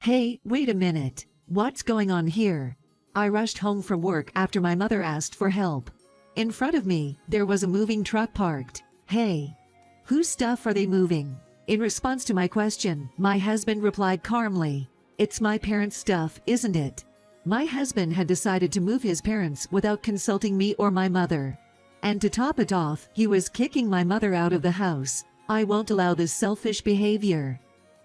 Hey, wait a minute. What's going on here? I rushed home from work after my mother asked for help. In front of me, there was a moving truck parked. Hey, whose stuff are they moving? In response to my question, my husband replied calmly, "It's my parents' stuff, isn't it?" My husband had decided to move his parents without consulting me or my mother. And to top it off, he was kicking my mother out of the house. I won't allow this selfish behavior.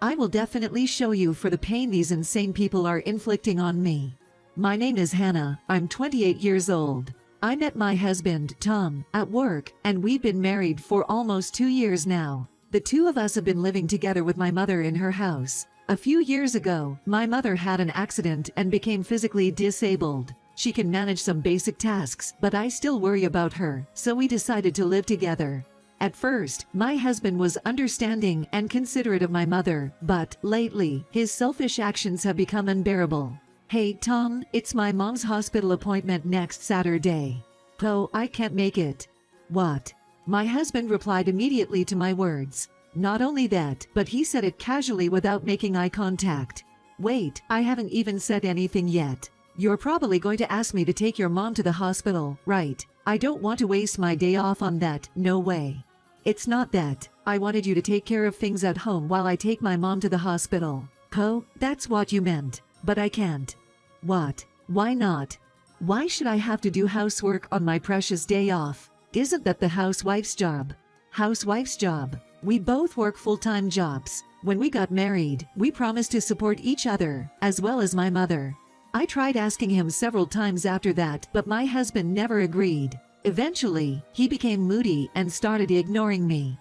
I will definitely show you for the pain these insane people are inflicting on me. My name is Hannah, I'm 28 years old. I met my husband, Tom, at work, and we've been married for almost 2 years now. The two of us have been living together with my mother in her house. A few years ago, my mother had an accident and became physically disabled. She can manage some basic tasks, but I still worry about her, so we decided to live together. At first, my husband was understanding and considerate of my mother, but lately, his selfish actions have become unbearable. "Hey Tom, it's my mom's hospital appointment next Saturday. Oh, I can't make it." "What?" My husband replied immediately to my words. Not only that, but he said it casually without making eye contact. "Wait, I haven't even said anything yet. You're probably going to ask me to take your mom to the hospital, right? I don't want to waste my day off on that, no way. It's not that. I wanted you to take care of things at home while I take my mom to the hospital." "Oh, that's what you meant. But I can't." "What? Why not? Why should I have to do housework on my precious day off? Isn't that the housewife's job?" "Housewife's job? We both work full-time jobs. When we got married, we promised to support each other, as well as my mother." I tried asking him several times after that, but my husband never agreed. Eventually, he became moody and started ignoring me.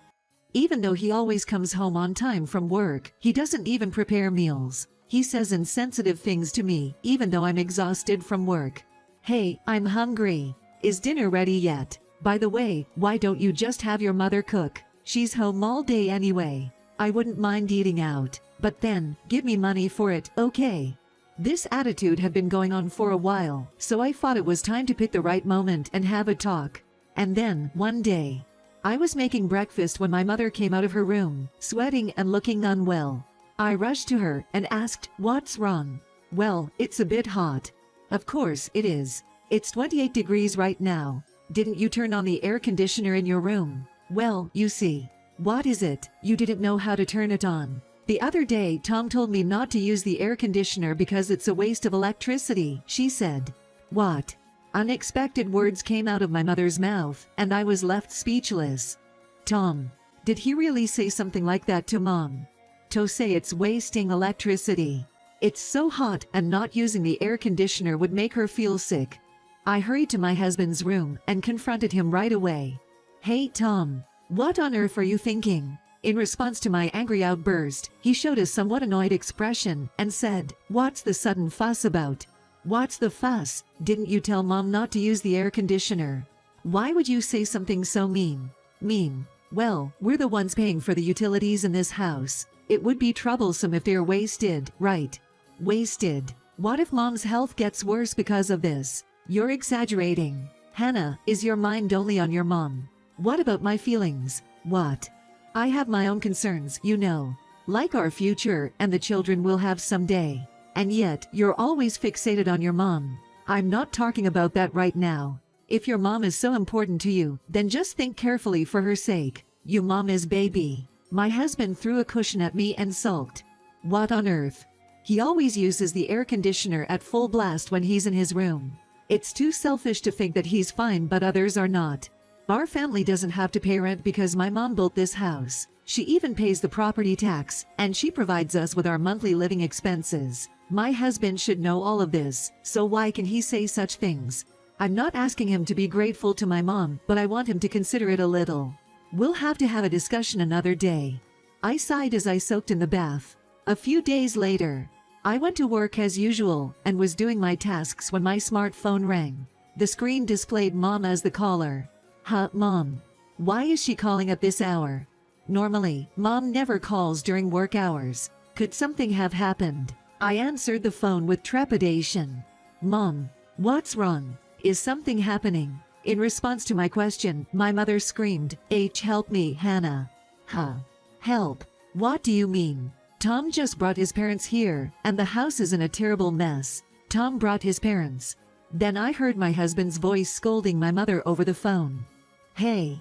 Even though he always comes home on time from work, he doesn't even prepare meals. He says insensitive things to me, even though I'm exhausted from work. "Hey, I'm hungry. Is dinner ready yet? By the way, why don't you just have your mother cook? She's home all day anyway. I wouldn't mind eating out, but then, give me money for it, okay?" This attitude had been going on for a while, so I thought it was time to pick the right moment and have a talk. And then, one day, I was making breakfast when my mother came out of her room, sweating and looking unwell. I rushed to her and asked, "What's wrong?" "Well, it's a bit hot." "Of course it is. It's 28 degrees right now. Didn't you turn on the air conditioner in your room?" "Well, you see." "What is it? You didn't know how to turn it on." "The other day Tom told me not to use the air conditioner because it's a waste of electricity," she said. "What?" Unexpected words came out of my mother's mouth, and I was left speechless. Tom, did he really say something like that to Mom? To say it's wasting electricity. It's so hot and not using the air conditioner would make her feel sick. I hurried to my husband's room and confronted him right away. "Hey Tom, what on earth are you thinking?" In response to my angry outburst, he showed a somewhat annoyed expression and said, "What's the sudden fuss about?" "What's the fuss? Didn't you tell Mom not to use the air conditioner?" "Why would you say something so mean?" "Mean? Well, we're the ones paying for the utilities in this house. It would be troublesome if they're wasted, right?" "Wasted? What if Mom's health gets worse because of this?" "You're exaggerating. Hannah, is your mind only on your mom? What about my feelings?" "What?" "I have my own concerns, you know. Like our future and the children we'll have someday. And yet, you're always fixated on your mom." "I'm not talking about that right now. If your mom is so important to you, then just think carefully for her sake. You mom is baby." My husband threw a cushion at me and sulked. "What on earth? He always uses the air conditioner at full blast when he's in his room. It's too selfish to think that he's fine but others are not. Our family doesn't have to pay rent because my mom built this house. She even pays the property tax, and she provides us with our monthly living expenses. My husband should know all of this, so why can he say such things? I'm not asking him to be grateful to my mom, but I want him to consider it a little. We'll have to have a discussion another day." I sighed as I soaked in the bath. A few days later, I went to work as usual and was doing my tasks when my smartphone rang. The screen displayed Mom as the caller. "Huh, Mom? Why is she calling at this hour? Normally, Mom never calls during work hours. Could something have happened?" I answered the phone with trepidation. "Mom, what's wrong? Is something happening?" In response to my question, my mother screamed, "Help me, Hannah." "Huh? Help? What do you mean? Tom just brought his parents here, and the house is in a terrible mess. Tom brought his parents. Then I heard my husband's voice scolding my mother over the phone. Hey,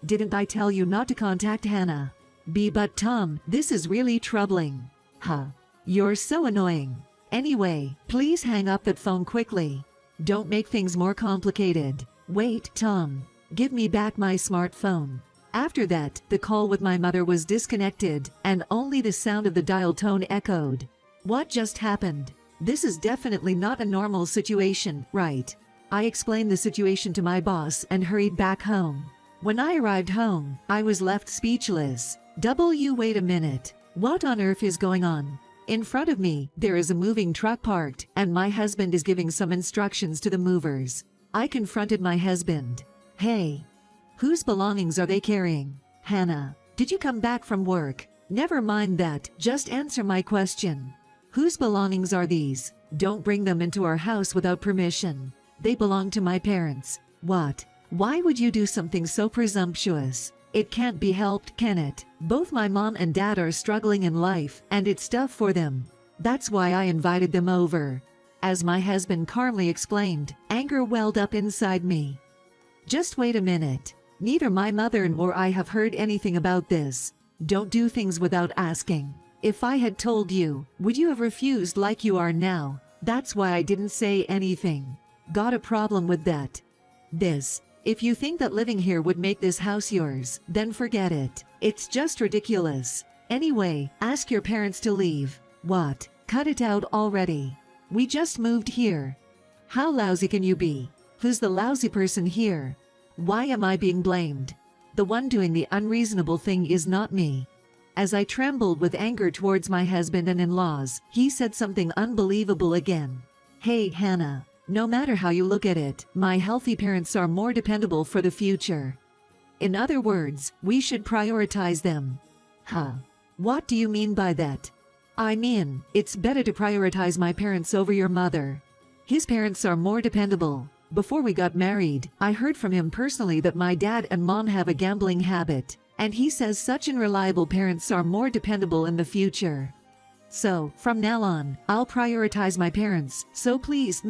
didn't I tell you not to contact Hannah? But Tom, this is really troubling. Huh. You're so annoying. Anyway, please hang up that phone quickly. Don't make things more complicated. Wait, Tom. Give me back my smartphone. After that, the call with my mother was disconnected, and only the sound of the dial tone echoed. What just happened? This is definitely not a normal situation, right? I explained the situation to my boss and hurried back home. When I arrived home, I was left speechless. Wait a minute. What on earth is going on? In front of me, there is a moving truck parked, and my husband is giving some instructions to the movers. I confronted my husband. Hey, whose belongings are they carrying? Hannah, did you come back from work? Never mind that, just answer my question. Whose belongings are these? Don't bring them into our house without permission. They belong to my parents. What? Why would you do something so presumptuous? It can't be helped, can it? Both my mom and dad are struggling in life, and it's tough for them. That's why I invited them over. As my husband calmly explained, anger welled up inside me. Just wait a minute. Neither my mother nor I have heard anything about this. Don't do things without asking. If I had told you, would you have refused like you are now? That's why I didn't say anything. Got a problem with that? If you think that living here would make this house yours, then forget it. It's just ridiculous. Anyway, ask your parents to leave. What? Cut it out already. We just moved here. How lousy can you be? Who's the lousy person here? Why am I being blamed? The one doing the unreasonable thing is not me. As I trembled with anger towards my husband and in-laws, he said something unbelievable again. Hey, Hannah. No matter how you look at it, my healthy parents are more dependable for the future. In other words, we should prioritize them. Huh? What do you mean by that? I mean, it's better to prioritize my parents over your mother. His parents are more dependable. Before we got married, I heard from him personally that my dad and mom have a gambling habit, and he says such unreliable parents are more dependable in the future. So, from now on, I'll prioritize my parents, so please,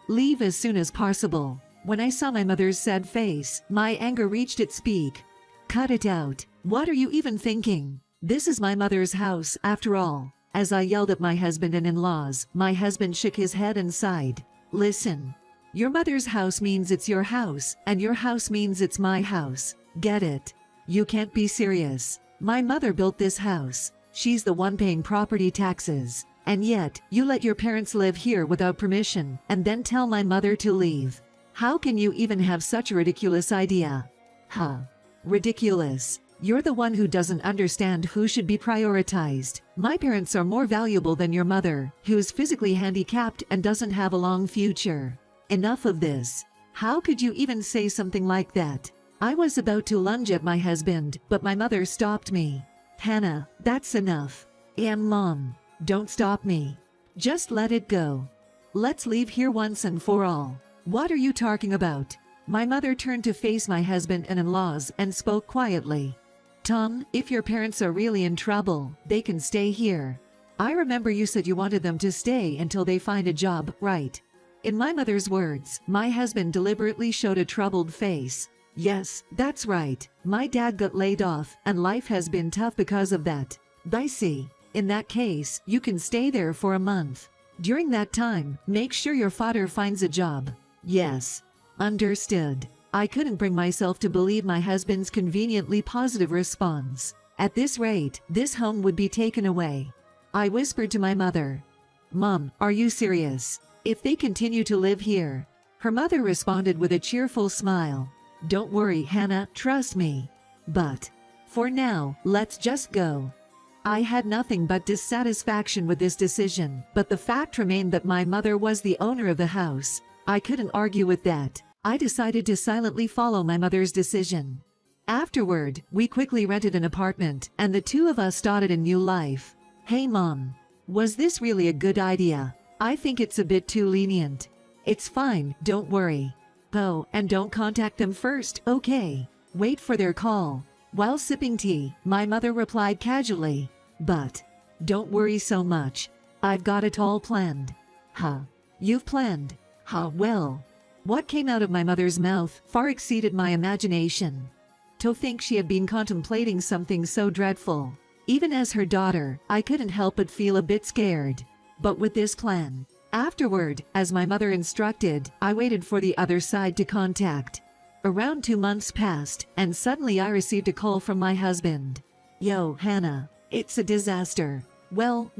leave as soon as possible. When I saw my mother's sad face, my anger reached its peak. Cut it out. What are you even thinking? This is my mother's house, after all. As I yelled at my husband and in-laws, my husband shook his head and sighed. Listen. Your mother's house means it's your house, and your house means it's my house. Get it? You can't be serious. My mother built this house. She's the one paying property taxes. And yet, you let your parents live here without permission, and then tell my mother to leave. How can you even have such a ridiculous idea? Huh? Ridiculous. You're the one who doesn't understand who should be prioritized. My parents are more valuable than your mother, who's physically handicapped and doesn't have a long future. Enough of this. How could you even say something like that? I was about to lunge at my husband, but my mother stopped me. Hannah, that's enough. Mom, don't stop me. Just let it go. Let's leave here once and for all. What are you talking about? My mother turned to face my husband and in-laws and spoke quietly. Tom, if your parents are really in trouble, they can stay here. I remember you said you wanted them to stay until they find a job, right? In my mother's words, my husband deliberately showed a troubled face. Yes, that's right. My dad got laid off, and life has been tough because of that. I see. In that case, you can stay there for a month. During that time, make sure your father finds a job. Yes. Understood. I couldn't bring myself to believe my husband's conveniently positive response. At this rate, this home would be taken away. I whispered to my mother. Mom, are you serious? If they continue to live here. Her mother responded with a cheerful smile. Don't worry, Hannah, trust me. But, for now, let's just go. I had nothing but dissatisfaction with this decision, but the fact remained that my mother was the owner of the house. I couldn't argue with that. I decided to silently follow my mother's decision. Afterward, we quickly rented an apartment, and the two of us started a new life. Hey Mom, was this really a good idea? I think it's a bit too lenient. It's fine, don't worry. Oh, and don't contact them first, okay? Wait for their call. While sipping tea, my mother replied casually, but Don't worry so much. I've got it all planned. Huh? You've planned? Huh, well. What came out of my mother's mouth far exceeded my imagination. To think she had been contemplating something so dreadful. Even as her daughter, I couldn't help but feel a bit scared. But with this plan. Afterward, as my mother instructed, I waited for the other side to contact. Around 2 months passed, and suddenly I received a call from my husband. Yo, Hannah. It's a disaster. Well,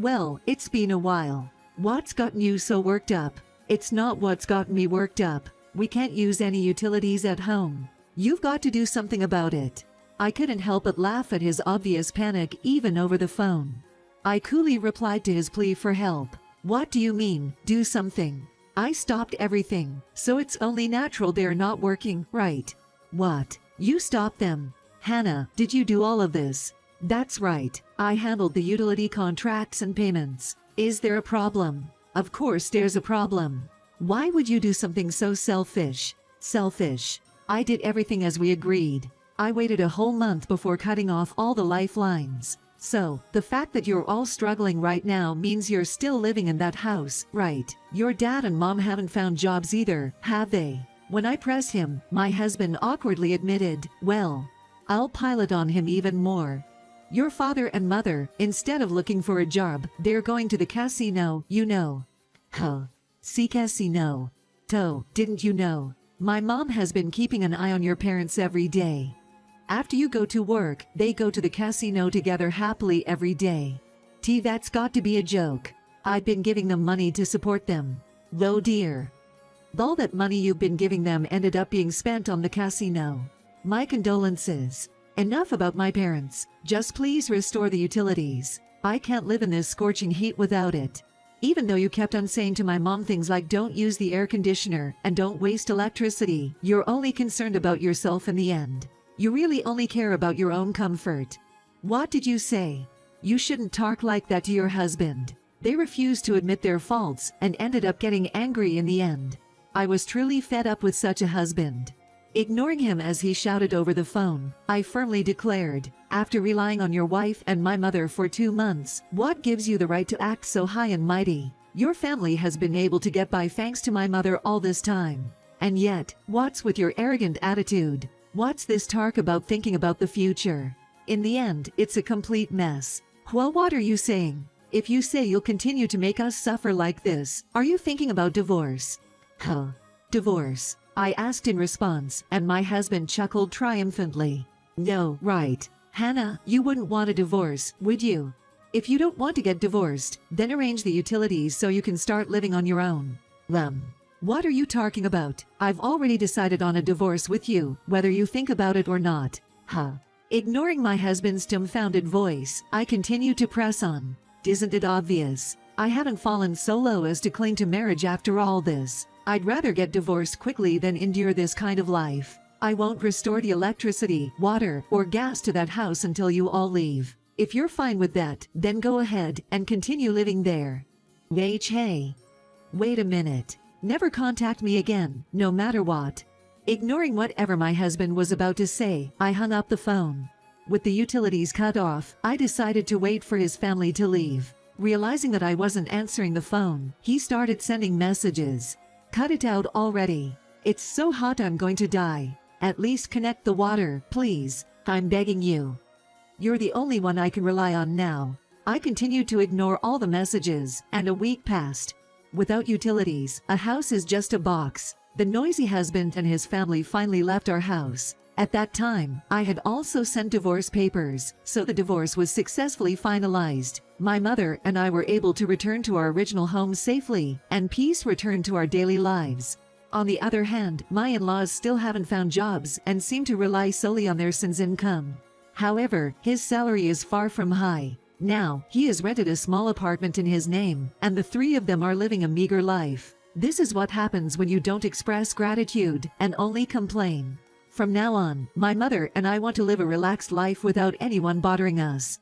it's been a while. What's gotten you so worked up? It's not what's gotten me worked up. We can't use any utilities at home. You've got to do something about it. I couldn't help but laugh at his obvious panic even over the phone. I coolly replied to his plea for help. What do you mean, do something? I stopped everything, so it's only natural they're not working, right? What? You stopped them? Hannah, did you do all of this? That's right, I handled the utility contracts and payments. Is there a problem? Of course there's a problem. Why would you do something so selfish? Selfish. I did everything as we agreed. I waited a whole month before cutting off all the lifelines. So, the fact that you're all struggling right now means you're still living in that house, right? Your dad and mom haven't found jobs either, have they? When I pressed him, my husband awkwardly admitted, well, I'll pile it on him even more. Your father and mother, instead of looking for a job, they're going to the casino, you know. Huh. See casino. Didn't you know? My mom has been keeping an eye on your parents every day. After you go to work, they go to the casino together happily every day. That's got to be a joke. I've been giving them money to support them. Oh dear. All that money you've been giving them ended up being spent on the casino. My condolences. Enough about my parents. Just please restore the utilities. I can't live in this scorching heat without it. Even though you kept on saying to my mom things like don't use the air conditioner and don't waste electricity, you're only concerned about yourself in the end. You really only care about your own comfort. What did you say? You shouldn't talk like that to your husband. They refused to admit their faults and ended up getting angry in the end. I was truly fed up with such a husband. Ignoring him as he shouted over the phone, I firmly declared, after relying on your wife and my mother for 2 months, what gives you the right to act so high and mighty? Your family has been able to get by thanks to my mother all this time. And yet, what's with your arrogant attitude? What's this talk about thinking about the future? In the end, it's a complete mess. Well, what are you saying? If you say you'll continue to make us suffer like this, are you thinking about divorce? Huh? Divorce? I asked in response, and my husband chuckled triumphantly. No, right. Hannah, you wouldn't want a divorce, would you? If you don't want to get divorced, then arrange the utilities so you can start living on your own. What are you talking about? I've already decided on a divorce with you, whether you think about it or not. Huh? Ignoring my husband's dumbfounded voice, I continue to press on. Isn't it obvious? I haven't fallen so low as to cling to marriage after all this. I'd rather get divorced quickly than endure this kind of life. I won't restore the electricity, water, or gas to that house until you all leave. If you're fine with that, then go ahead and continue living there. Hey. Wait a minute. Never contact me again, no matter what. Ignoring whatever my husband was about to say, I hung up the phone. With the utilities cut off, I decided to wait for his family to leave. Realizing that I wasn't answering the phone, he started sending messages. Cut it out already. It's so hot I'm going to die. At least connect the water, please. I'm begging you. You're the only one I can rely on now. I continued to ignore all the messages, and a week passed. Without utilities, a house is just a box. The noisy husband and his family finally left our house. At that time, I had also sent divorce papers, so the divorce was successfully finalized. My mother and I were able to return to our original home safely, and peace returned to our daily lives. On the other hand, my in-laws still haven't found jobs and seem to rely solely on their son's income. However, his salary is far from high. Now, he has rented a small apartment in his name, and the three of them are living a meager life. This is what happens when you don't express gratitude and only complain. From now on, my mother and I want to live a relaxed life without anyone bothering us.